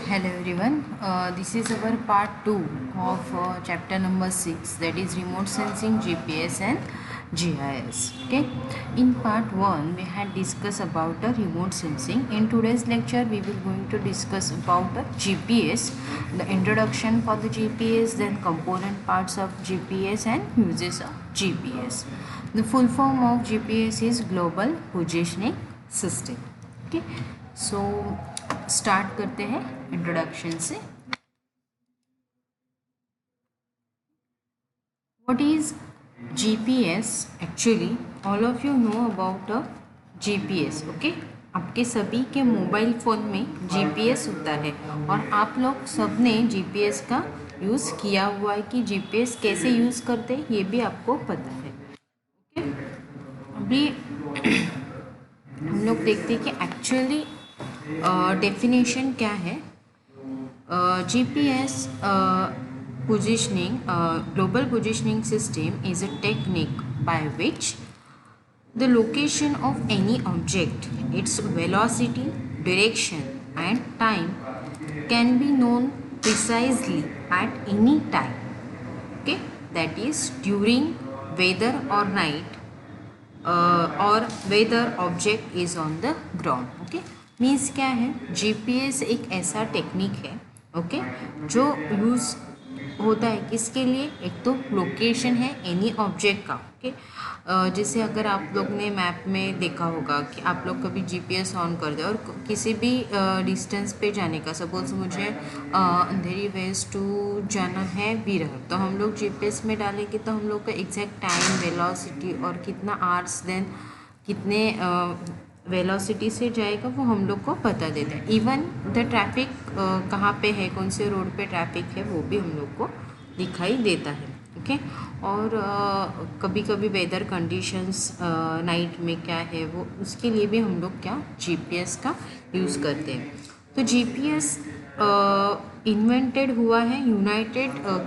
Hello everyone. This is our part 2 of chapter number 6, that is remote sensing, GPS and GIS. Okay. In part 1 we had discussed about the remote sensing. In today's lecture we will going to discuss about the GPS, the introduction for the GPS, then component parts of GPS and uses of GPS. The full form of GPS is Global Positioning System. Okay. So start करते हैं introduction से. What is GPS? Actually all of you know about a GPS. Okay, आपके सभी के mobile phone में GPS होता है और आप लोग सब ने जीपीएस का यूज़ किया हुआ है. कि जीपीएस कैसे यूज़ करते हैं ये भी आपको पता है. ओके, अभी हम लोग देखते हैं कि एक्चुअली डेफिनेशन क्या है. GPS positioning, global positioning system is a technique by which the location of any object, its velocity, direction and time can be known precisely at any time. Okay, that is during, whether or night, or whether object is on the ground. Okay, means क्या है, GPS एक ऐसा technique है okay जो use होता है किसके लिए. एक तो लोकेशन है एनी ऑब्जेक्ट का. ओके, जैसे अगर आप लोग ने मैप में देखा होगा कि आप लोग कभी जीपीएस ऑन कर दे और किसी भी डिस्टेंस पे जाने का, सपोज मुझे अंधेरी वेस्ट टू जाना है विरहर, तो हम लोग जीपीएस में डालेंगे तो हम लोग का एग्जैक्ट टाइम, वेलोसिटी और कितना आवर्स, देन कितने वेलोसिटी से जाएगा वो हम लोग को बता देता है. इवन द ट्रैफिक कहाँ पे है, कौन से रोड पे ट्रैफिक है वो भी हम लोग को दिखाई देता है. ओके, और कभी कभी वेदर कंडीशंस नाइट में क्या है वो, उसके लिए भी हम लोग क्या जीपीएस का यूज़ करते हैं. तो जीपीएस इन्वेंटेड हुआ है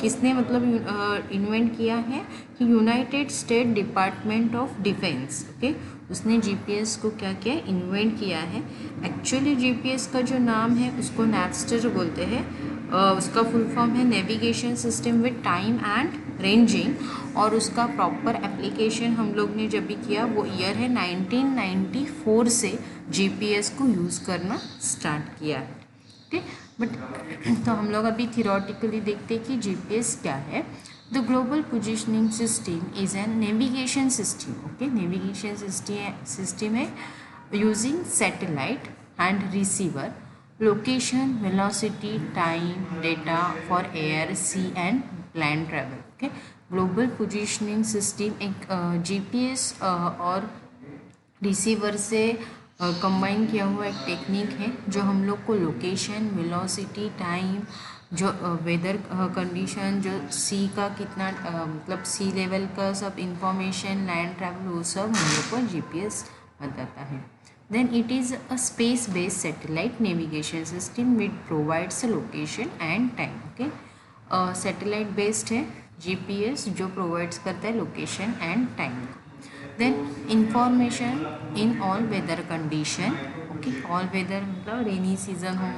किसने मतलब इन्वेंट किया है कि United state department of defence. Okay, उसने जीपीएस को क्या किया, इन्वेंट किया है. एक्चुअली जीपीएस का जो नाम है उसको नैवस्टर बोलते हैं. उसका फुल फॉर्म है navigation system with time and ranging. और उसका प्रॉपर एप्लीकेशन हम लोग ने जब भी किया वो ईयर है 1994 से जीपीएस को यूज़ करना स्टार्ट किया है. ठीक, बट तो हम लोग अभी थियोरेटिकली देखते हैं कि जीपीएस क्या है. The global positioning system is a navigation system. Okay, navigation system है using satellite and receiver, location, velocity, time, data for air, sea and land travel. Okay, global positioning system एक GPS और receiver से combine किया हुआ एक technique है जो हम लोग को लोकेशन, वेलोसिटी, टाइम, जो वेदर कंडीशन, जो सी का कितना मतलब सी लेवल का सब इंफॉर्मेशन, लैंड ट्रैवल, वो सब हम लोग को जीपीएस बताता है. Then it is a space based satellite navigation system which provides location and time. Okay, satellite based है जीपीएस जो प्रोवाइड्स करता है location and time. Then information in all weather condition. Okay, all weather मतलब rainy season हो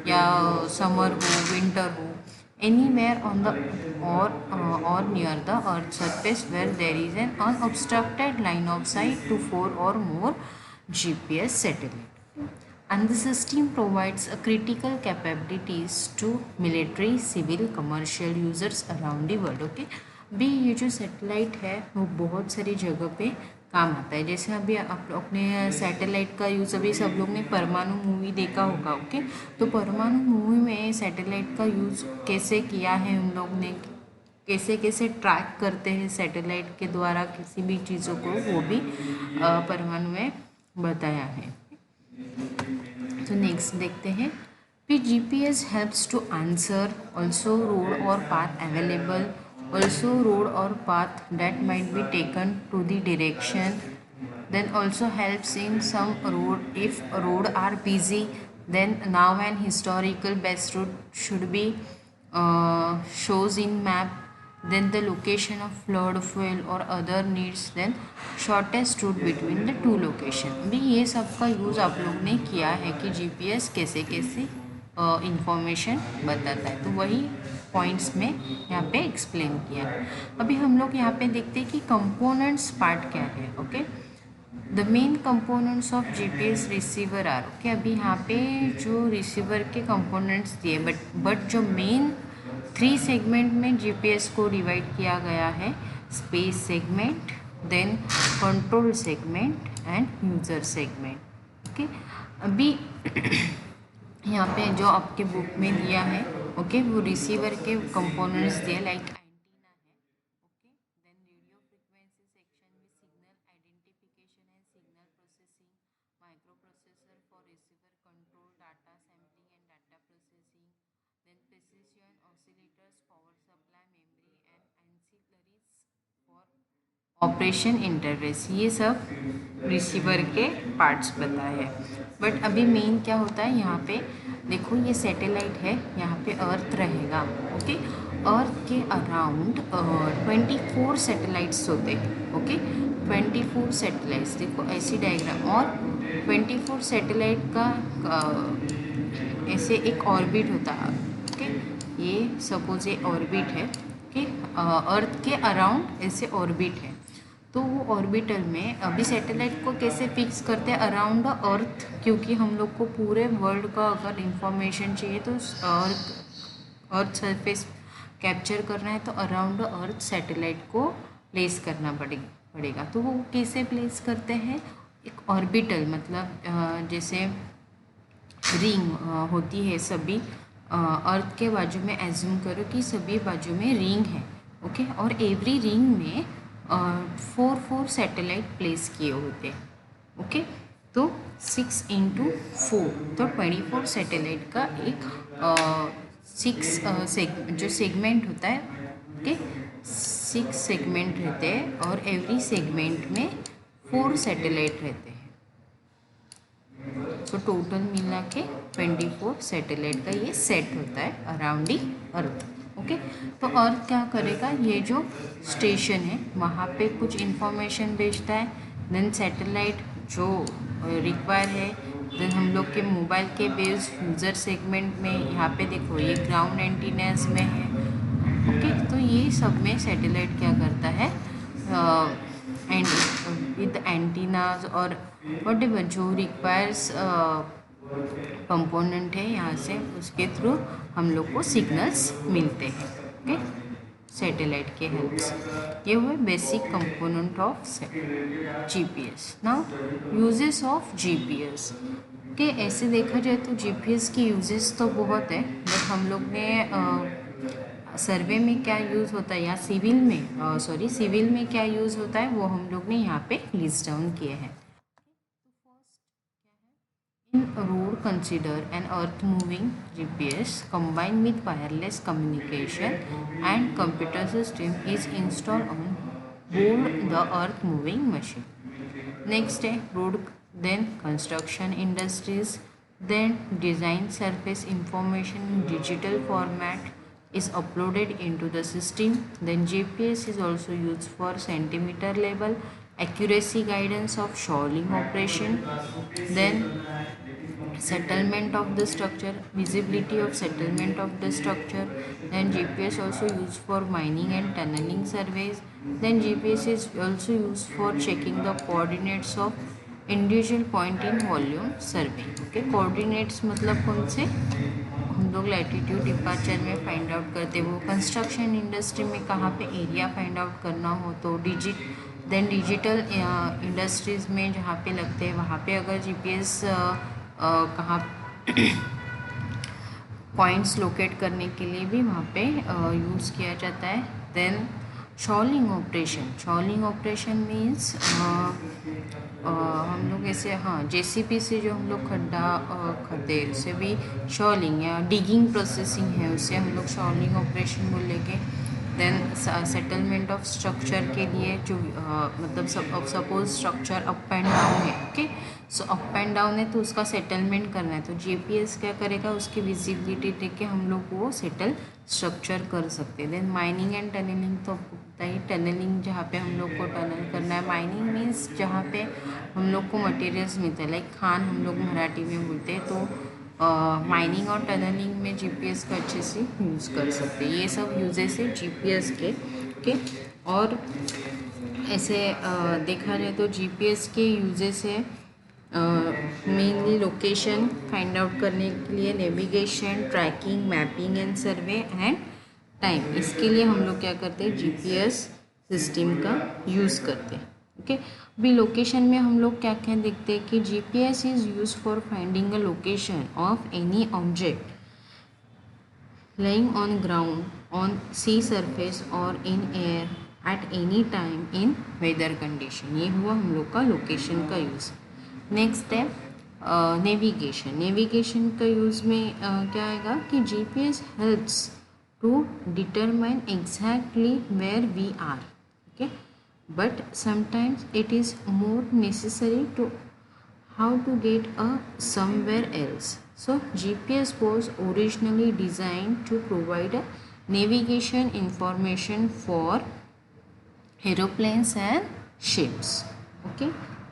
या summer हो, winter हो, anywhere on the or near the earth surface where there is an unobstructed line of sight to 4 or more GPS satellite. And the system provides a critical capabilities to military, civil, commercial users around the world. Okay, भी ये जो satellite है वो बहुत सारी जगह पे काम आता है. जैसे अभी आप लोग ने सैटेलाइट का यूज़, अभी सब लोग ने परमाणु मूवी देखा होगा. ओके, तो परमाणु मूवी में सैटेलाइट का यूज़ कैसे किया है उन लोग ने, कैसे कैसे ट्रैक करते हैं सैटेलाइट के द्वारा किसी भी चीज़ों को, वो भी परमाणु में बताया है. तो नेक्स्ट देखते हैं. फिर GPS helps to answer also road और path available, also road or path that might be taken to the direction. Then also helps in some road, if road are busy, then now an historical best route should be shows in map. Then the location of flood, fuel or other needs, then shortest route between the two location. भी ये सब का use आप लोग ने किया है कि जीपीएस कैसे कैसे इंफॉर्मेशन बताता है। तो वही पॉइंट्स में यहाँ पे एक्सप्लेन किया। अभी हम लोग यहाँ पे देखते हैं कि कंपोनेंट्स पार्ट क्या है। Okay, the main components of GPS receiver are. Okay, अभी यहाँ पे जो रिसीवर के कंपोनेंट्स दिए, बट जो मेन 3 सेगमेंट में जीपीएस को डिवाइड किया गया है, space segment, then control segment and user segment. Okay, अभी यहाँ पे जो आपके बुक में दिया है, ओके, वो रिसीवर के कंपोनेंट्स दिए, लाइक एंटीना है, okay, then radio frequency section में signal identification and signal processing, microprocessor for receiver control, data sampling and data processing, then precision oscillators, power supply, memory and ancillaries for operation interface. ये सब receiver के parts बताए हैं। But अभी main क्या होता है यहाँ पे, देखो ये सैटेलाइट है, यहाँ पे अर्थ रहेगा। ओके, अर्थ के अराउंड 24 सैटेलाइट्स होते हैं। ओके, 24 सैटेलाइट्स, देखो ऐसी डायग्राम, और 24 सैटेलाइट का ऐसे एक ऑर्बिट होता है। ओके, ये सपोज ये ऑर्बिट है। ओके, अर्थ के अराउंड ऐसे ऑर्बिट है। तो वो ऑर्बिटल में अभी सैटेलाइट को कैसे फिक्स करते हैं अराउंड अर्थ, क्योंकि हम लोग को पूरे वर्ल्ड का अगर इंफॉर्मेशन चाहिए तो अर्थ सरफेस कैप्चर करना है, तो अराउंड अर्थ सैटेलाइट को प्लेस करना पड़ेगा। तो वो कैसे प्लेस करते हैं, एक ऑर्बिटल, मतलब जैसे रिंग होती है सभी अर्थ के बाजू में, एज्यूम करो कि सभी बाजू में रिंग है। ओके, और एवरी रिंग में 4 सैटेलाइट प्लेस किए होते हैं। ओके, तो 6 × 4, तो 24 सैटेलाइट का एक 6 जो सेगमेंट होता है। ओके, 6 सेगमेंट रहते हैं और एवरी सेगमेंट में 4 सैटेलाइट रहते हैं। तो टोटल मिला के 24 सैटेलाइट का ये सेट होता है अराउंड दी अर्थ। ओके, तो अर्थ क्या करेगा, ये जो स्टेशन है वहाँ पे कुछ इन्फॉर्मेशन भेजता है, देन सैटेलाइट जो रिक्वायर है, देन हम लोग के मोबाइल के बेस यूज़र सेगमेंट में, यहाँ पे देखो ये ग्राउंड एंटीनास में है। ओके, तो ये सब में सैटेलाइट क्या करता है, एंड विद एंटीनाज और व्हाटएवर जो रिक्वायर्स कंपोनेंट है, यहाँ से उसके थ्रू हम लोग को सिग्नल्स मिलते हैं। ओके, सैटेलाइट के हेल्प से। ये हुए basic component of GPS. Now uses of GPS के, ऐसे देखा जाए तो जीपीएस की यूजेस तो बहुत है, बट हम लोग ने सर्वे में क्या यूज़ होता है या सिविल में क्या यूज़ होता है, वो हम लोग ने यहाँ पे लिस्ट डाउन किए हैं। In road, consider an earth-moving GPS combined with wireless communication and computer system is installed on board the earth-moving machine. Next, road, then construction industries, then design surface information in digital format is uploaded into the system. Then GPS is also used for centimeter level accuracy guidance of shoreline operation. Then settlement of the structure, visibility of settlement of the structure. Then GPS also used for mining and tunneling surveys. Then GPS is also used for checking the coordinates of individual point in volume survey. Okay, coordinates मतलब कौन से, हम लोग latitude departure में find out करते, वो construction industry में कहाँ पे एरिया फाइंड आउट करना हो तो डिजिटल इंडस्ट्रीज़ में जहाँ पे लगते हैं वहाँ पे अगर जीपीएस कहाँ पॉइंट्स लोकेट करने के लिए भी वहाँ पे यूज़ किया जाता है। देन शॉलिंग ऑपरेशन मीन्स हम लोग ऐसे जेसीबी से जो हम लोग खड्डा खदे उसे भी शॉलिंग या डिगिंग प्रोसेसिंग है, उसे हम लोग शॉलिंग ऑपरेशन बोलेंगे। देन सेटलमेंट ऑफ स्ट्रक्चर के लिए जो मतलब suppose structure up and down है। Okay, so up and down है तो उसका सेटलमेंट करना है, तो जीपीएस क्या करेगा, उसकी विजिबिलिटी देख के हम लोग वो सेटल स्ट्रक्चर कर सकते हैं। देन माइनिंग एंड टनलिंग, तो आपको पता ही टनलिंग जहाँ पे हम लोग को टनल करना है। माइनिंग मीन्स जहाँ पे हम लोग को मटेरियल्स मिलते हैं, लाइक खान हम लोग मराठी में बोलते हैं, तो माइनिंग और टनलिंग में जीपीएस का अच्छे से यूज़ कर सकते हैं। ये सब यूजेस है जीपीएस के। ओके, और ऐसे देखा जाए तो जीपीएस के यूजेस है मेनली लोकेशन फाइंड आउट करने के लिए, navigation, tracking, mapping and survey and time. इसके लिए हम लोग क्या करते हैं, जीपीएस सिस्टम का यूज़ करते हैं। ओके, अभी लोकेशन में हम लोग क्या क्या देखते हैं कि GPS is use for finding a location of any object laying on ground, on sea surface or in air at any time in weather condition। ये हुआ हम लोग का लोकेशन का यूज़। नेक्स्ट है नेविगेशन। नेविगेशन का यूज़ में क्या आएगा कि GPS helps to determine exactly where we are. Okay, but sometimes it is more necessary to how to get somewhere else. So GPS was originally designed to provide a navigation information for aeroplanes and ships. Okay,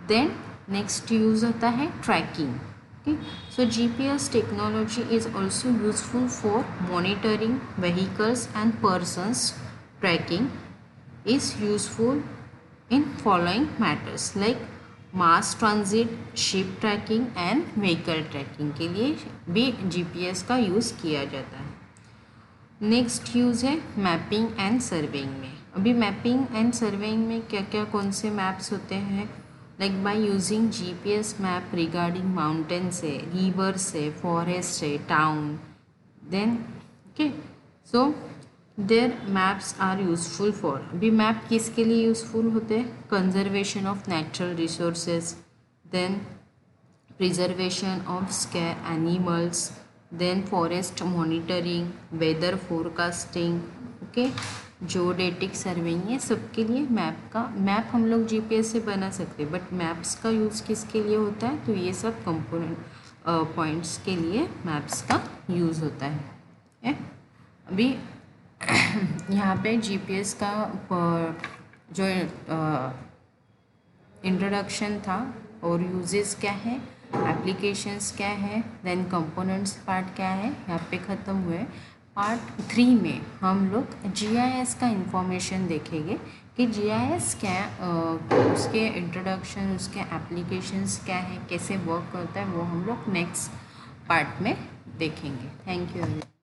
then next use होता है tracking. Okay, so GPS technology is also useful for monitoring vehicles and persons. Tracking is useful in following matters like mass transit, ship tracking and vehicle tracking के लिए भी GPS का use किया जाता है। Next use है mapping and surveying में। अभी मैपिंग एंड सर्वेइंग में क्या क्या कौन से मैप्स होते हैं, like by using GPS map regarding mountains है, रिवर्स है, फॉरेस्ट है, town, then okay, so their maps are useful for. अभी मैप किसके लिए यूज़फुल होते हैं, conservation of natural resources, then preservation of scarce animals, then forest monitoring, weather forecasting, okay, geodetic surveying. ये सबके लिए मैप हम लोग जीपीएस से बना सकते हैं, बट मैप्स का यूज़ किसके लिए होता है, तो ये सब कंपोनेंट पॉइंट्स के लिए मैप्स का यूज़ होता है। अभी यहाँ पे जीपीएस का जो इंट्रोडक्शन था और यूजेस क्या है, एप्लीकेशंस क्या है, देन कंपोनेंट्स पार्ट क्या है, यहाँ पे ख़त्म हुए। पार्ट 3 में हम लोग जीआईएस का इंफॉर्मेशन देखेंगे कि जीआईएस क्या, उसके इंट्रोडक्शन, उसके एप्लीकेशंस क्या है, कैसे वर्क करता है, वो हम लोग नेक्स्ट पार्ट में देखेंगे। Thank you.